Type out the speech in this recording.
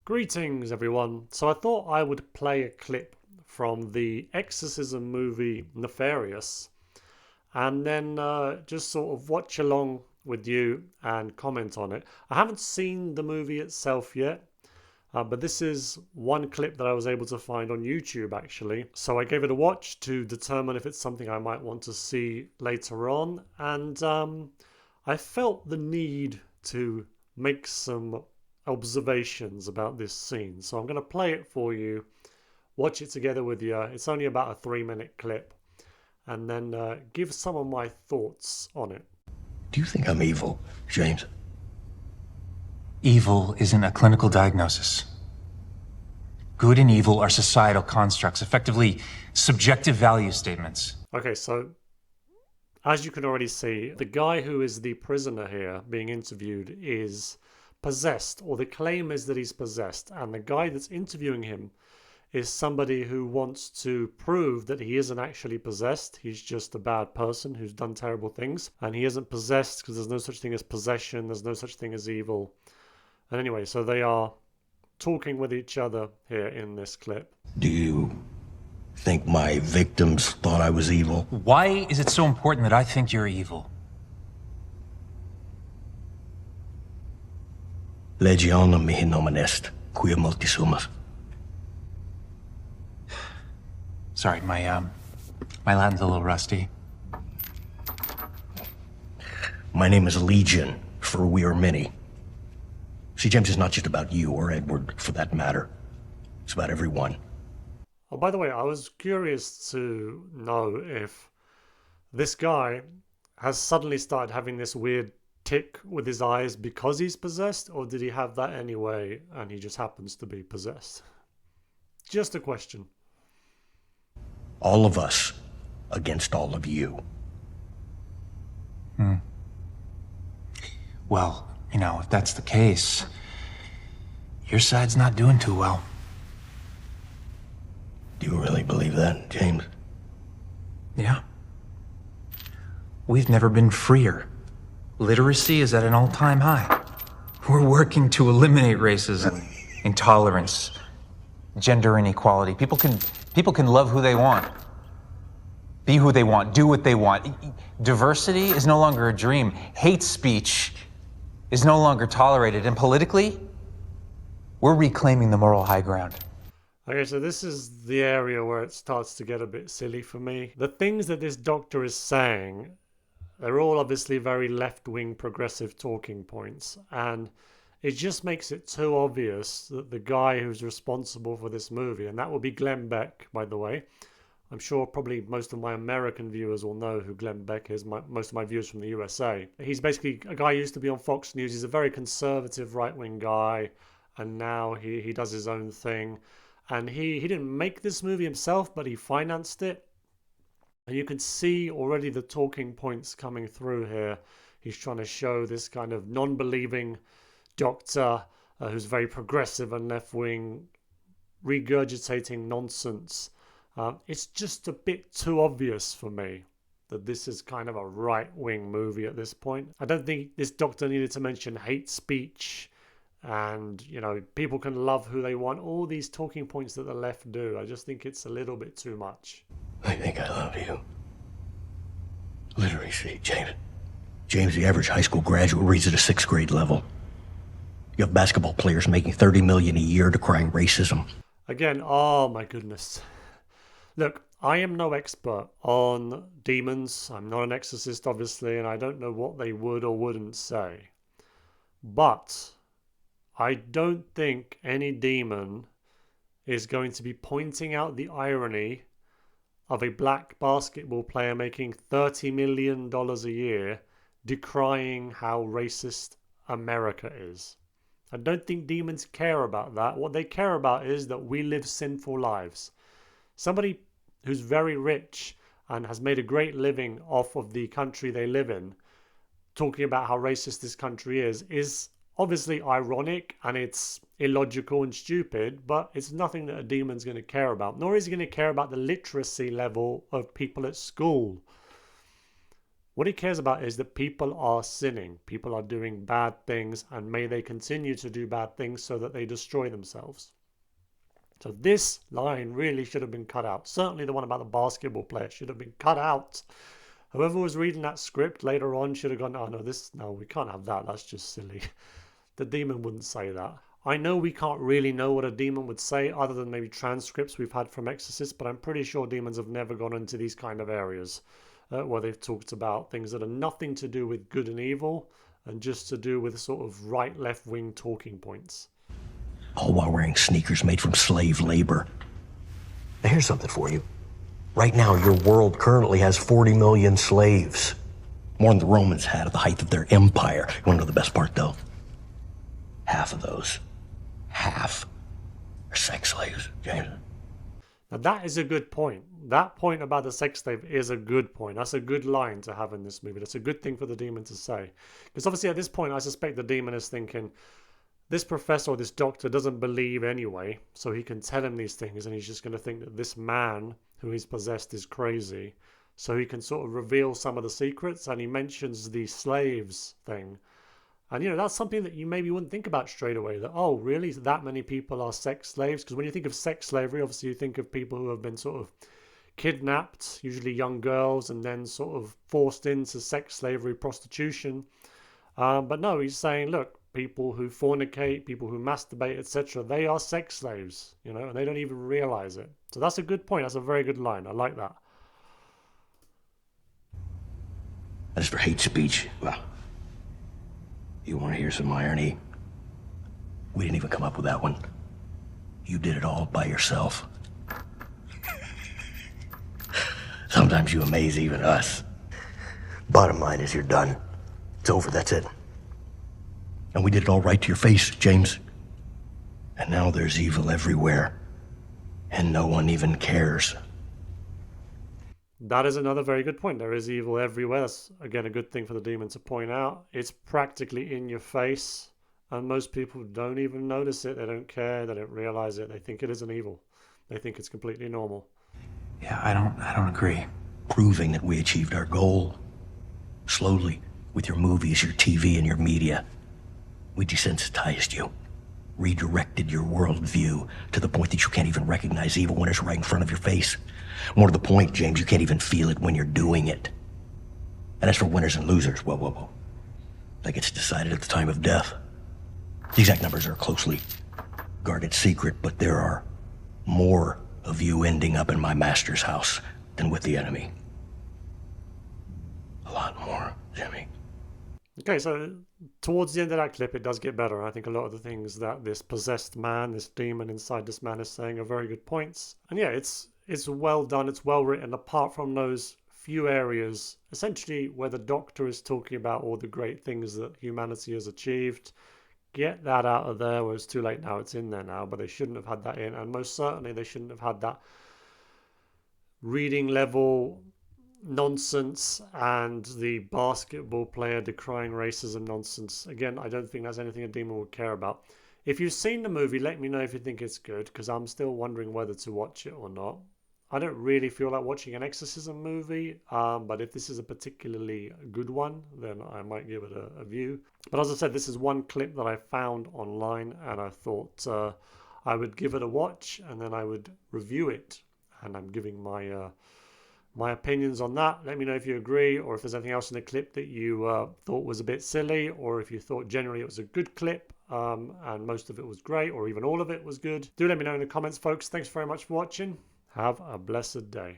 Greetings everyone. So I thought I would play a clip from the exorcism movie Nefarious and then just sort of watch along with you and comment on it. I haven't seen the movie itself yet, but this is one clip that I was able to find on YouTube actually. So I gave it a watch to determine if it's something I might want to see later on, and I felt the need to make some observations about this scene. So I'm going to play it for you, watch it together with you. It's only about a 3-minute clip, and then give some of my thoughts on it. Do you think I'm evil, James? Evil isn't a clinical diagnosis. Good and evil are societal constructs, effectively subjective value statements. Okay, so as you can already see, the guy who is the prisoner here being interviewed is possessed, or the claim is that he's possessed, and the guy that's interviewing him is somebody who wants to prove that he isn't actually possessed. He's just a bad person who's done terrible things, and he isn't possessed because there's no such thing as possession, there's no such thing as evil. And anyway, so they are talking with each other here in this clip. Do you think my victims thought I was evil? Why is it so important that I think you're evil? Legionum mihi nomen est, quia multi sumus. Sorry, my Latin's a little rusty. My name is Legion, for we are many. See, James, it's not just about you or Edward, for that matter. It's about everyone. Oh, by the way, I was curious to know if this guy has suddenly started having this weird tick with his eyes because he's possessed, or did he have that anyway and he just happens to be possessed? Just a question. All of us against all of you. Well, if that's the case, your side's not doing too well. Do you really believe that, James? Yeah. We've never been freer. Literacy is at an all-time high. We're working to eliminate racism, intolerance, gender inequality. People can love who they want, be who they want, do what they want. Diversity is no longer a dream. Hate speech is no longer tolerated. And politically, we're reclaiming the moral high ground. Okay, so this is the area where it starts to get a bit silly for me. The things that this doctor is saying, they're all obviously very left-wing progressive talking points, and it just makes it too obvious that the guy who's responsible for this movie, and that will be Glenn Beck, by the way. I'm sure probably most of my American viewers will know who Glenn Beck is, most of my viewers from the USA. He's basically a guy who used to be on Fox News. He's a very conservative right-wing guy, and now he does his own thing. And he didn't make this movie himself, but he financed it. And you can see already the talking points coming through here. He's trying to show this kind of non-believing doctor who's very progressive and left-wing, regurgitating nonsense. It's just a bit too obvious for me that this is kind of a right-wing movie at this point. I don't think this doctor needed to mention hate speech and, people can love who they want. All these talking points that the left do. I just think it's a little bit too much. I think I love you. Literacy, James. James, the average high school graduate reads at a 6th grade level. You have basketball players making $30 million a year decrying racism. Again, oh my goodness. Look, I am no expert on demons. I'm not an exorcist, obviously, and I don't know what they would or wouldn't say. But I don't think any demon is going to be pointing out the irony of a black basketball player making $30 million a year decrying how racist America is. I don't think demons care about that. What they care about is that we live sinful lives. Somebody who's very rich and has made a great living off of the country they live in, talking about how racist this country is obviously ironic and it's illogical and stupid, but it's nothing that a demon's going to care about. Nor is he going to care about the literacy level of people at school. What he cares about is that people are sinning, people are doing bad things, and may they continue to do bad things so that they destroy themselves. So this line really should have been cut out. Certainly the one about the basketball player should have been cut out. Whoever was reading that script later on should have gone, oh no, we can't have that. That's just silly. The demon wouldn't say that. I know we can't really know what a demon would say other than maybe transcripts we've had from exorcists, but I'm pretty sure demons have never gone into these kind of areas where they've talked about things that are nothing to do with good and evil and just to do with sort of right, left wing talking points. All while wearing sneakers made from slave labor. Now here's something for you. Right now, your world currently has 40 million slaves. More than the Romans had at the height of their empire. You want to know the best part, though? Half of those, half, are sex slaves, James. Now that is a good point. That point about the sex slave is a good point. That's a good line to have in this movie. That's a good thing for the demon to say. Because obviously at this point, I suspect the demon is thinking, this professor or this doctor doesn't believe anyway, so he can tell him these things and he's just going to think that this man who he's possessed is crazy. So he can sort of reveal some of the secrets, and he mentions the slaves thing. And, that's something that you maybe wouldn't think about straight away, that, oh, really, that many people are sex slaves? Because when you think of sex slavery, obviously you think of people who have been sort of kidnapped, usually young girls, and then sort of forced into sex slavery, prostitution. But no, he's saying, look, people who fornicate, people who masturbate, etc., they are sex slaves, and they don't even realize it. So that's a good point. That's a very good line. I like that. As for hate speech, well, you want to hear some irony? We didn't even come up with that one. You did it all by yourself. Sometimes you amaze even us. Bottom line is you're done. It's over, that's it. And we did it all right to your face, James. And now there's evil everywhere. And no one even cares. That is another very good point. There is evil everywhere. That's, again, a good thing for the demon to point out. It's practically in your face. And most people don't even notice it. They don't care. They don't realize it. They think it isn't evil. They think it's completely normal. Yeah, I don't agree. Proving that we achieved our goal. Slowly, with your movies, your TV, and your media. We desensitized you. Redirected your worldview to the point that you can't even recognize evil when it's right in front of your face. More to the point, James, you can't even feel it when you're doing it. And as for winners and losers, well. That gets decided at the time of death. The exact numbers are a closely guarded secret, but there are more of you ending up in my master's house than with the enemy. A lot more, Jimmy. Okay, so towards the end of that clip, it does get better. I think a lot of the things that this possessed man, this demon inside this man is saying are very good points. And yeah, it's well done, it's well written, apart from those few areas, essentially where the doctor is talking about all the great things that humanity has achieved. Get that out of there, where it's too late now, it's in there now, but they shouldn't have had that in. And most certainly they shouldn't have had that reading level nonsense and the basketball player decrying racism nonsense. Again, I don't think that's anything a demon would care about. If you've seen the movie, let me know if you think it's good, because I'm still wondering whether to watch it or not. I don't really feel like watching an exorcism movie, but if this is a particularly good one, then I might give it a view. But as I said, this is one clip that I found online, and I thought I would give it a watch, and then I would review it. And I'm giving my opinions on that. Let me know if you agree, or if there's anything else in the clip that you thought was a bit silly, or if you thought generally it was a good clip and most of it was great, or even all of it was good. Do let me know in the comments, folks. Thanks very much for watching. Have a blessed day.